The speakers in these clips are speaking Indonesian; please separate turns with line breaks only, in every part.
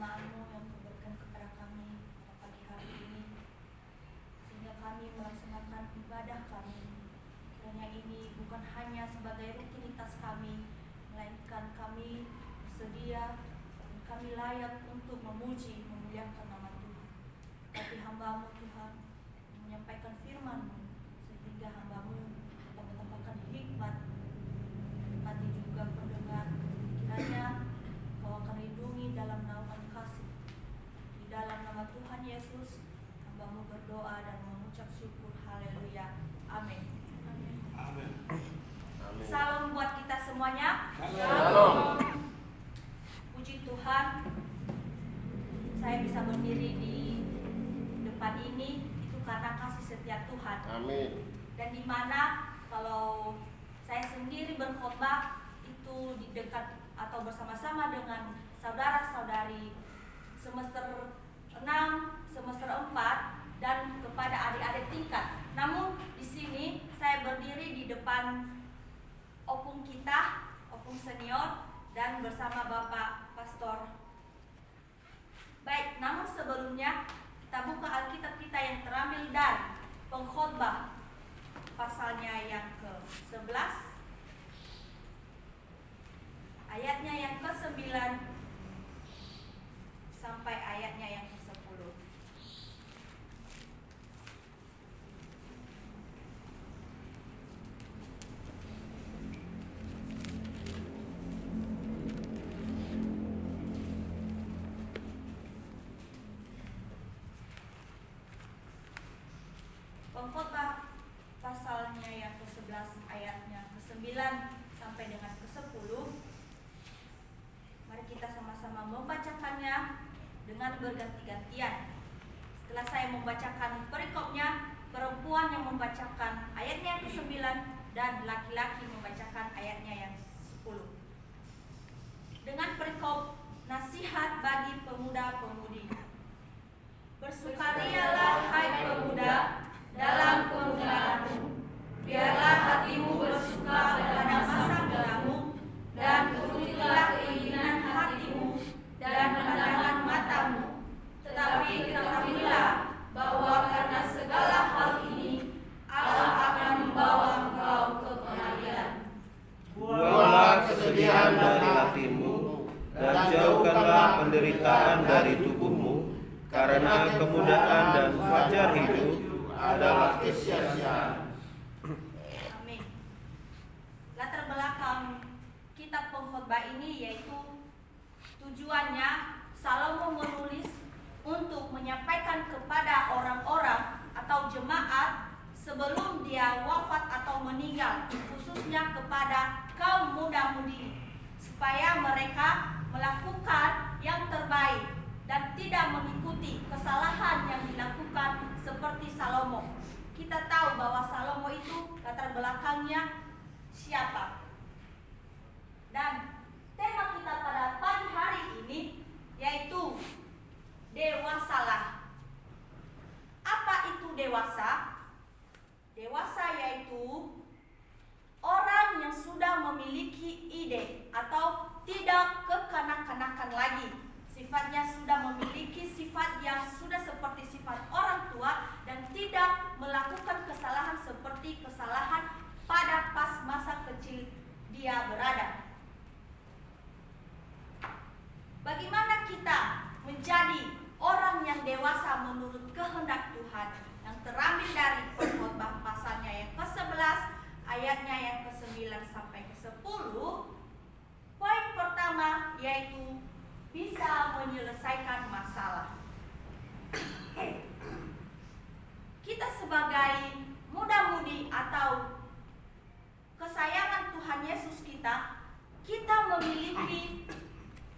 firman-Mu yang Kau berikan kepada kami pada pagi hari ini, sehingga kami melaksanakan ibadah kami. Kiranya ini bukan hanya sebagai rutinitas kami, melainkan kami bersedia dan kami layak untuk memuji, memuliakan nama Tuhan. Tapi hamba-Mu Tuhan menyampaikan firman-Mu, sehingga hamba-Mu dapat menambahkan hikmat, berkati juga pendengar. Kiranya Kau akan lindungi dalam naungan kasih. Di dalam nama Tuhan Yesus, hamba-Mu berdoa dan mengucap syukur. Haleluya. Amin.
Amin.
Salam buat kita semuanya.
Shalom.
Puji Tuhan, saya bisa berdiri di depan ini itu karena kasih setia Tuhan.
Amin.
Dan di mana kalau saya sendiri berkhotbah itu di dekat atau bersama-sama dengan saudara-saudari semester 6, semester 4 dan kepada adik-adik tingkat. Namun di sini saya berdiri di depan opung kita, opung senior dan bersama Bapak Pastor. Baik, namun sebelumnya kita buka Alkitab kita yang terambil dari Pengkhotbah pasalnya yang ke-11 ayatnya yang ke-9 sampai ayatnya yang ke-10. Pengkhotbah pasalnya yang ke-11 ayatnya ke-9 sampai dengan ke-10. Mari kita sama-sama membacakannya dengan berganti-gantian. Setelah saya membacakan perikopnya, perempuan yang membacakan ayatnya yang ke-9 dan laki-laki membacakan ayatnya yang 10. Dengan perikop nasihat bagi pemuda-pemudi. Bersukarialah hai pemuda dalam kemudaanmu. Biarlah hatimu bersuka pada masa mudamu, dan turutilah keinginan hatimu dan pandangan matamu. Tetapi ketahuilah bahwa karena segala hal ini Allah akan membawa engkau ke pengadilan.
Buanglah kesedihan dari hatimu dan jauhkanlah penderitaan dari tubuhmu, karena kemudaan dan fajar hidup adalah kesia-siaan.
Amin. Latar belakang kitab Pengkhotbah ini yaitu tujuannya Salomo menulis untuk menyampaikan kepada orang-orang atau jemaat sebelum dia wafat atau meninggal, khususnya kepada kaum muda-mudi, supaya mereka melakukan yang terbaik dan tidak mengikuti kesalahan yang dilakukan seperti Salomo. Kita tahu bahwa Salomo itu latar belakangnya siapa. Dan tema kita pada pagi hari ini yaitu dewasalah. Apa itu dewasa? Dewasa yaitu orang yang sudah memiliki ide atau tidak kekanak-kanakan lagi. Sifatnya sudah memiliki sifat yang sudah seperti sifat orang tua dan tidak melakukan kesalahan seperti kesalahan pada pas masa kecil dia berada. Bagaimana kita menjadi orang yang dewasa menurut kehendak Tuhan yang terambil dari Pengkhotbah pasalnya yang ke-11 ayatnya yang ke-9 sampai ke-10. Poin pertama yaitu bisa menyelesaikan masalah. Kita sebagai muda-mudi atau kesayangan Tuhan Yesus kita memiliki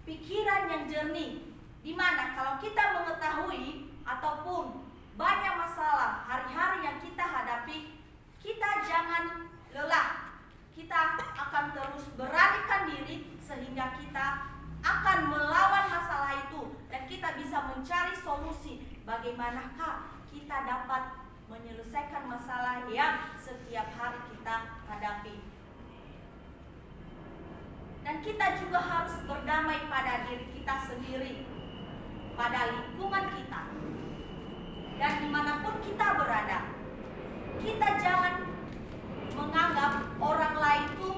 pikiran yang jernih, di mana kalau kita mengetahui ataupun banyak masalah hari-hari yang kita hadapi, kita jangan lelah. Kita akan terus beranikan diri sehingga kita akan melawan masalah itu dan kita bisa mencari solusi bagaimanakah kita dapat menyelesaikan masalah yang setiap hari kita hadapi. Dan kita juga harus berdamai pada diri kita sendiri. pada lingkungan kita dan dimanapun kita berada. Kita jangan menganggap orang lain itu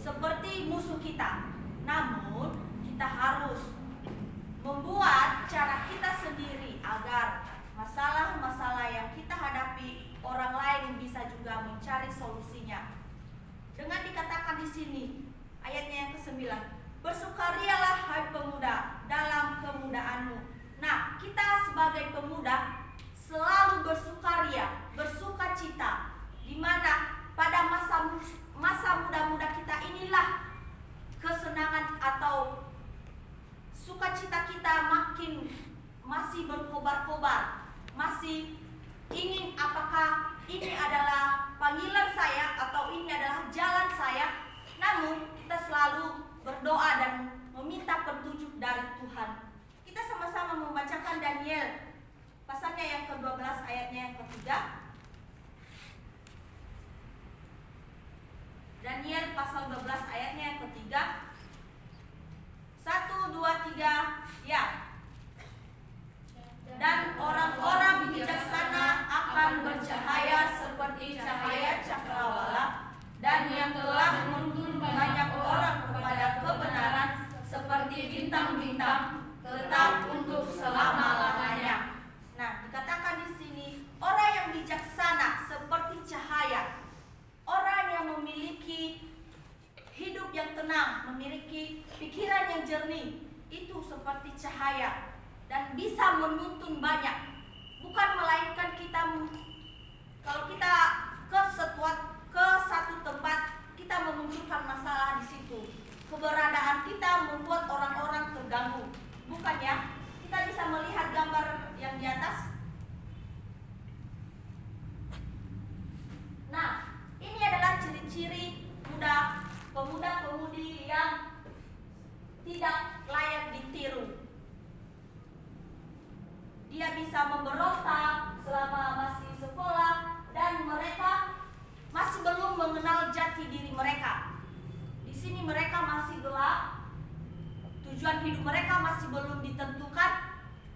seperti musuh kita, namun kita harus membuat cara kita sendiri agar masalah-masalah yang kita hadapi orang lain bisa juga mencari solusinya. Dengan dikatakan di sini ayatnya yang ke-9, bersukarialah hai pemuda dalam kemudaanmu. Nah, kita sebagai pemuda selalu bersukaria, bersukacita, di mana pada masa muda-muda kita inilah kesenangan atau sukacita kita masih berkobar-kobar, masih ingin apakah ini adalah panggilan saya atau ini adalah jalan saya. Namun kita selalu berdoa dan meminta petunjuk dari Tuhan. Kita sama-sama membacakan Daniel pasalnya yang ke-12 ayatnya yang ke-3. Daniel pasal 12 ayatnya yang ke-3. 1, 2, 3, ya. Dan orang-orang bijaksana akan bercahaya seperti cahaya cakrawala, dan yang telah menuntun banyak orang kepada kebenaran seperti bintang-bintang, tetap untuk selama-lamanya. Nah, dikatakan di sini orang yang bijaksana seperti cahaya, orang yang memiliki hidup yang tenang, memiliki pikiran yang jernih, itu seperti cahaya dan bisa menuntun banyak. Bukan melainkan kita, kalau kita ke satu tempat, kita memunculkan masalah di situ. Keberadaan kita membuat orang-orang terganggu. Bukannya kita bisa melihat gambar yang di atas. Nah, ini adalah ciri-ciri pemuda-pemudi yang tidak layak ditiru. Dia bisa memberontak selama masih sekolah dan mereka masih belum mengenal jati diri mereka. Di sini mereka masih gelap, tujuan hidup mereka masih belum ditentukan,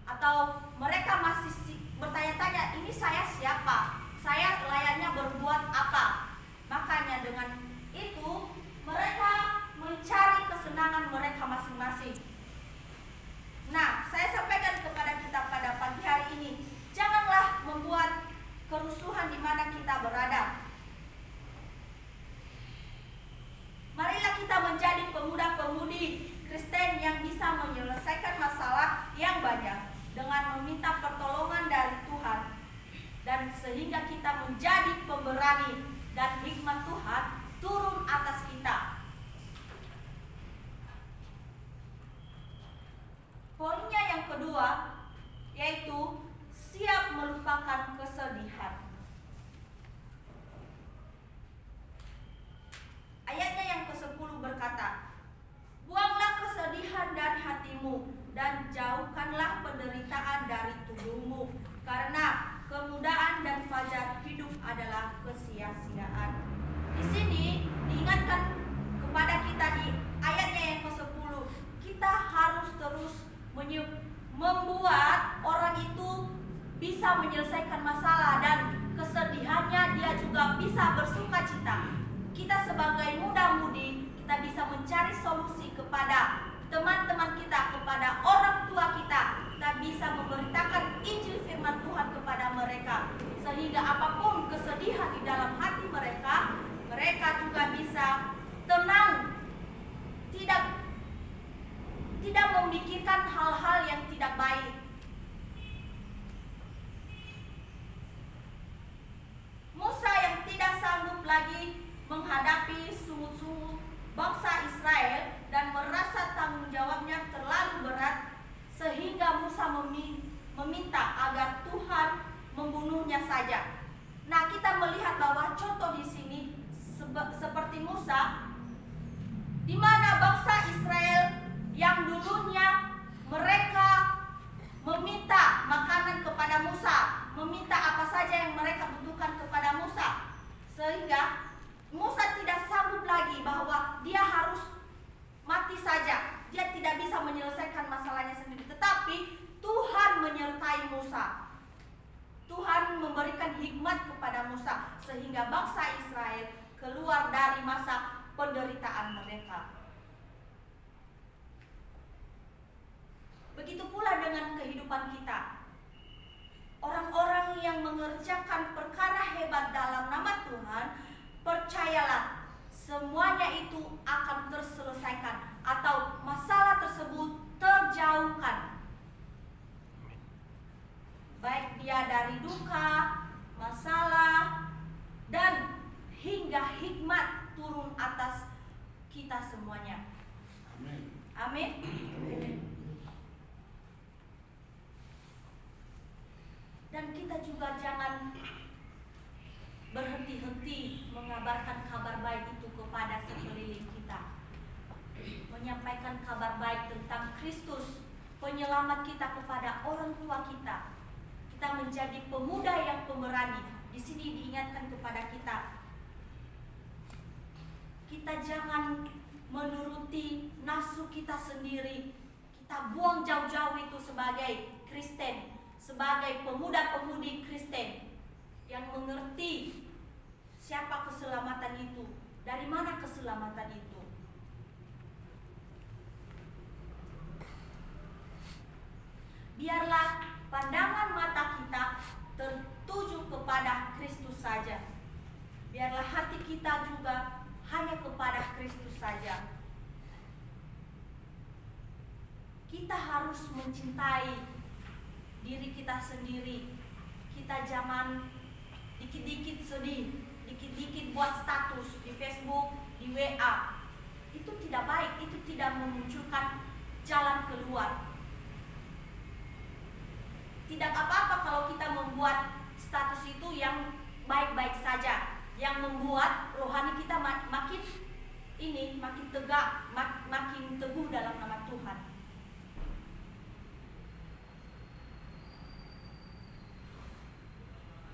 atau mereka masih bertanya-tanya, ini saya siapa? Saya layaknya berbuat apa? Makanya dengan itu mereka mencari kesenangan mereka masing-masing. Nah, saya sampaikan kepada kita pada pagi hari ini, janganlah membuat kerusuhan di mana kita berada. Marilah kita menjadi pemuda-pemudi Kristen yang bisa menyelesaikan masalah yang banyak dengan meminta pertolongan dari Tuhan, dan sehingga kita menjadi pemberani dan hikmat Tuhan turun atas kita. Poinnya yang kedua yaitu siap melupakan kesedihan. Ayatnya yang ke-10 berkata, buanglah kesedihan dari hatimu dan jauhkanlah penderitaan dari tubuhmu, karena kemudahan dan fajar hidup adalah kesia-siaan. Di sini diingatkan kepada kita di ayatnya yang ke-10, kita harus terus membuat orang itu bisa menyelesaikan masalah dan kesedihannya dia juga bisa bersukacita. Kita sebagai muda-mudi, kita bisa mencari solusi kepada teman-teman kita, kepada orang tua kita. Kita bisa memberitakan Injil firman Tuhan kepada mereka, sehingga apapun kesedihan di dalam hati mereka, mereka juga bisa tenang, tidak memikirkan hal-hal yang tidak baik. Musa yang tidak sanggup lagi menghadapi sungguh-sungguh bangsa Israel dan merasa tanggung jawabnya terlalu berat, sehingga Musa meminta agar Tuhan membunuhnya saja. Nah, kita melihat bahwa contoh di sini seperti Musa, di mana bangsa Israel yang dulunya mereka meminta makanan kepada Musa, meminta apa saja yang mereka butuhkan kepada Musa, sehingga Musa tidak sanggup lagi bahwa dia harus mati saja, dia tidak bisa menyelesaikan masalahnya sendiri. Tetapi sehingga bangsa Israel keluar dari masa penderitaan mereka. Begitu pula dengan kehidupan kita. Orang-orang yang mengerjakan perkara hebat dalam nama Tuhan, percayalah, semuanya itu akan terselesaikan atau masalah tersebut terjauhkan. Baik dia dari duka, masalah, dan hingga hikmat turun atas kita semuanya.
Amin.
Amin. Dan kita juga jangan berhenti-henti mengabarkan kabar baik itu kepada sekeliling kita. Menyampaikan kabar baik tentang Kristus, penyelamat kita kepada orang tua kita. Kita menjadi pemuda yang pemberani. Di sini diingatkan kepada kita. Kita jangan menuruti nafsu kita sendiri. Kita buang jauh-jauh itu sebagai Kristen, sebagai pemuda-pemudi Kristen yang mengerti siapa keselamatan itu, dari mana keselamatan itu. Biarlah pandangan mata kita tertuju kepada Kristus saja. Biarlah hati kita juga hanya kepada Kristus saja. Kita harus mencintai diri kita sendiri. Kita jangan dikit-dikit sedih, dikit-dikit buat status di Facebook, di WA. Itu tidak baik, itu tidak memunculkan jalan keluar. Tidak apa-apa kalau kita membuat status itu yang baik-baik saja, yang membuat rohani kita makin tegak, makin teguh dalam nama Tuhan.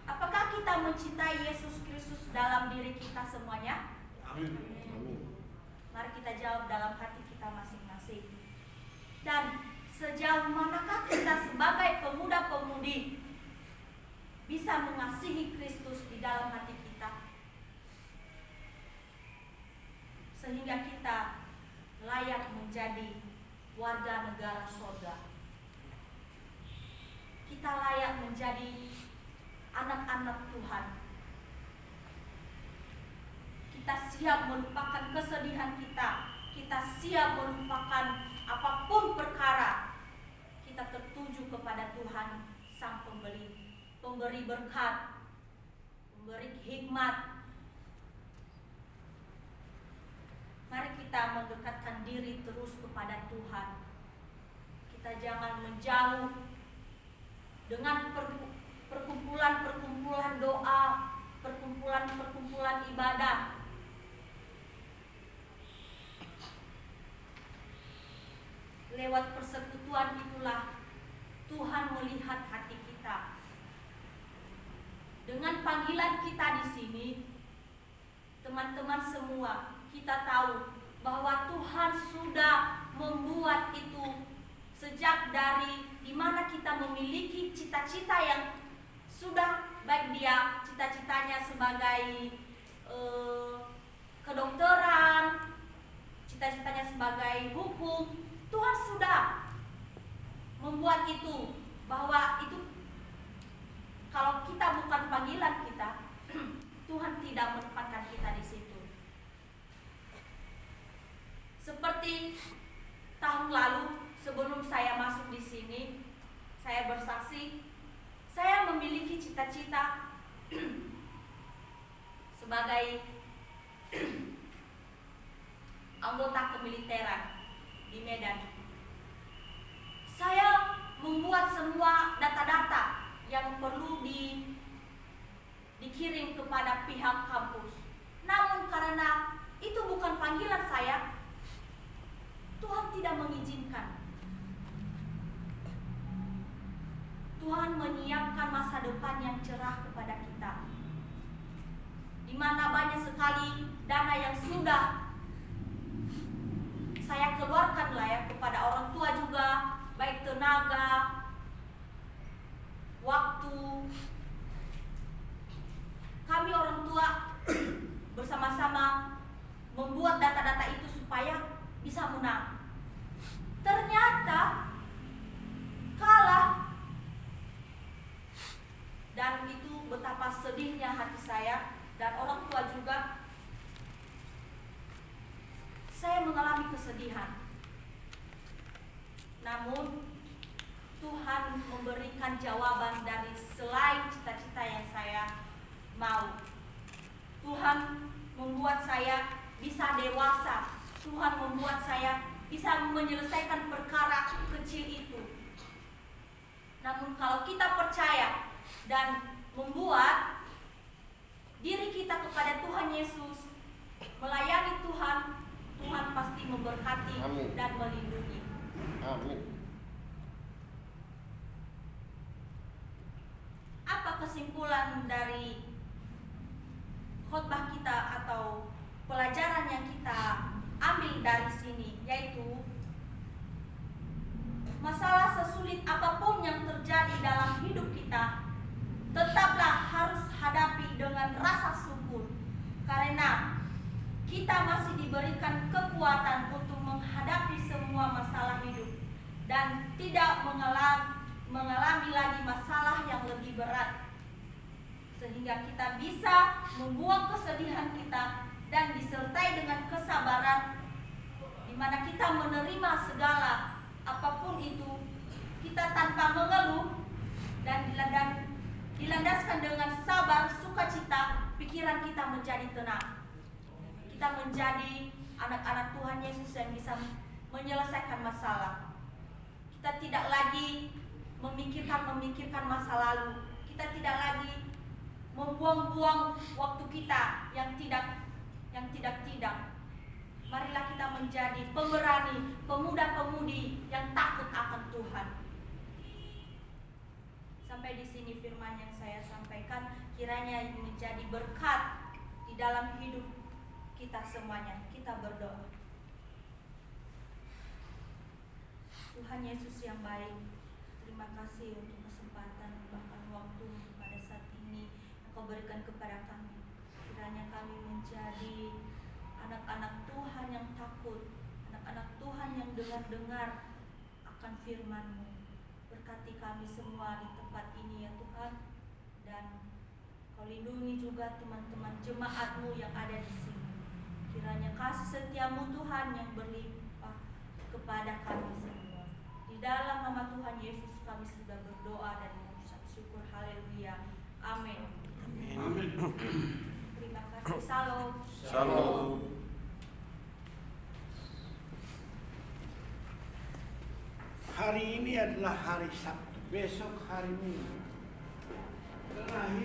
Apakah kita mencintai Yesus Kristus dalam diri kita semuanya?
Amin.
Mari kita jawab dalam hati kita masing-masing. Dan sejauh manakah kita sebagai pemuda-pemudi bisa mengasihi Kristus di dalam hati kita, sehingga kita layak menjadi warga negara surga. Kita layak menjadi anak-anak Tuhan. Kita siap melupakan kesedihan kita. Kita siap melupakan apapun perkara. Kita tertuju kepada Tuhan, Sang pemberi berkat, pemberi hikmat. Mari kita mendekatkan diri terus kepada Tuhan. Kita jangan menjauh dengan perkumpulan-perkumpulan doa, perkumpulan-perkumpulan ibadah. Lewat persekutuan itulah Tuhan melihat hati kita. Dengan panggilan kita di sini, teman-teman semua, kita tahu bahwa Tuhan sudah membuat itu sejak dari dimana kita memiliki cita-cita yang sudah baik dia cita-citanya sebagai kedokteran, cita-citanya sebagai hukum. Tuhan sudah membuat itu, bahwa itu kalau kita bukan panggilan kita, Tuhan tidak menempatkan kita di situ. Seperti tahun lalu sebelum saya masuk di sini, saya bersaksi, saya memiliki cita-cita sebagai anggota kemiliteran di Medan. Saya membuat semua data-data yang perlu dikirim kepada pihak kampus. Namun karena itu bukan panggilan saya, Tuhan tidak mengizinkan. Tuhan menyiapkan masa depan yang cerah kepada kita, di mana banyak sekali dana yang sudah saya keluarkan lah ya kepada orang tua juga, baik tenaga, waktu. Kami orang tua dan orang tua juga, saya mengalami kesedihan. Namun Tuhan memberikan jawaban dari selain cita-cita yang saya mau. Tuhan membuat saya bisa dewasa. Tuhan membuat saya bisa menyelesaikan perkara kecil itu. Namun kalau kita percaya dan membuat diri kita kepada Tuhan Yesus, melayani Tuhan, Tuhan pasti memberkati
Amin.
dan melindungi.
Amin.
Apa kesimpulan dari khotbah kita atau pelajaran yang kita ambil dari sini? Yaitu masalah sesulit apapun yang terjadi dalam hidup kita, tetaplah harus hadapi dengan rasa syukur, karena kita masih diberikan kekuatan untuk menghadapi semua masalah hidup dan tidak mengalami lagi masalah yang lebih berat, sehingga kita bisa membuang kesedihan kita dan disertai dengan kesabaran, di mana kita menerima segala apapun itu, kita tanpa mengeluh dan dilandaskan dengan sabar, sukacita, pikiran kita menjadi tenang. Kita menjadi anak-anak Tuhan Yesus yang bisa menyelesaikan masalah. Kita tidak lagi memikirkan masa lalu. Kita tidak lagi membuang-buang waktu kita yang tidak. Marilah kita menjadi pemberani, pemuda-pemudi yang takut akan Tuhan. Sampai di sini firman yang saya sampaikan, kiranya ini menjadi berkat di dalam hidup kita semuanya. Kita berdoa. Tuhan Yesus yang baik, terima kasih untuk kesempatan bahkan waktu pada saat ini yang Kau berikan kepada kami. Kiranya kami menjadi anak-anak Tuhan yang takut, anak-anak Tuhan yang dengar-dengar akan firman-Mu. Berkati kami semua di tempat ini ya Tuhan, dan Kau lindungi juga teman-teman jemaat-Mu yang ada di sini. Kiranya kasih setia-Mu Tuhan yang berlimpah kepada kami semua. Di dalam nama Tuhan Yesus kami sudah berdoa dan mengucap syukur. Haleluya. Amin.
Amin.
Terima kasih. Salam.
Shalom.
Hari ini adalah hari Sabtu, besok hari Minggu.